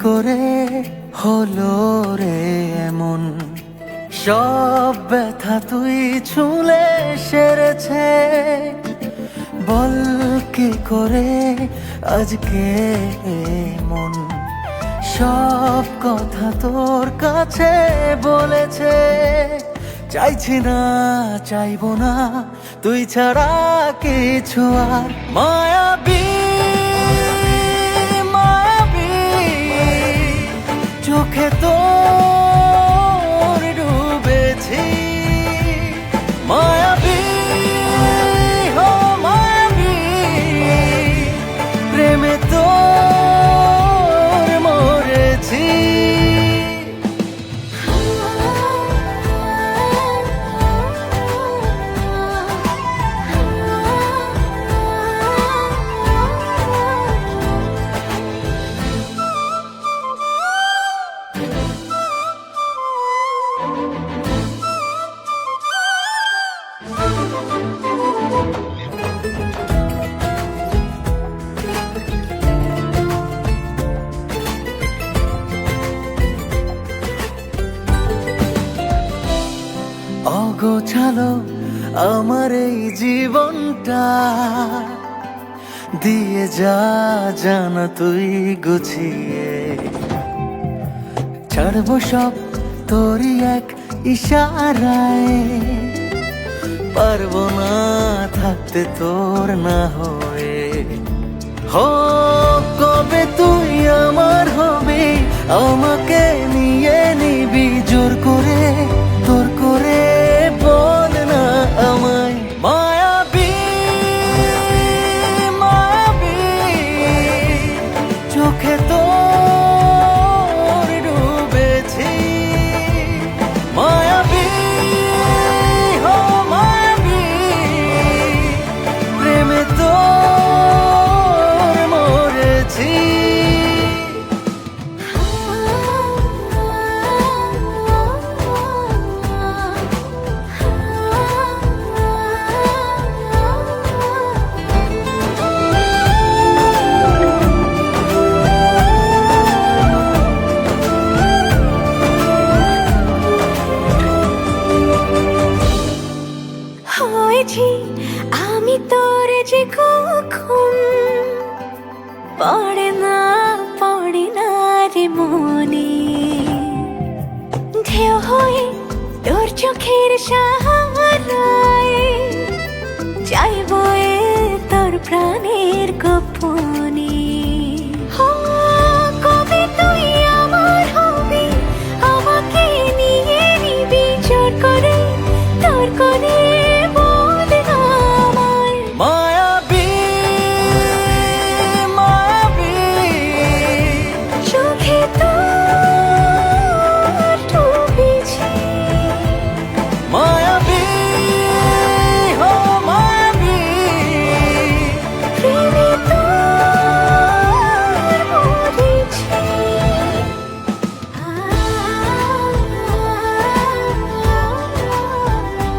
করে হলো রে এমন, সব ব্যথা তুই ছুঁলে সেরেছে। বল কি করে আজকে মন সব কথা তোর কাছে বলেছে। চাইছি না, চাইবো না, তুই ছাড়া কিছু আর। মায়াবী মায়াবী চোখে তোর ডুবেছি। মায়াবী হো মায়াবী প্রেমে তোর মরেছি। অগোছালো আমার এই জীবনটা, দিয়ে যা জানা তুই গুছিয়ে। ছাড়বো সব তোরই এক ইশারায়, পারবো না থাকতে তোর না হয়ে। হো কবে তুই আমার হবি, আমাকে নিয়ে নিবি জোর করে, তোর করে বল না আমায়। মায়াবী মায়াবী চোখে তোর ডুবেছি। মায়াবী হো মায়াবী প্রেমে তোর মরেছি। হয়েছি আমি তোর যে কখন, পড়ে না রে মনে। ঢেউ হয়ে তোর চোখের সাহারায় যাইব তোর প্রাণের গোপনে।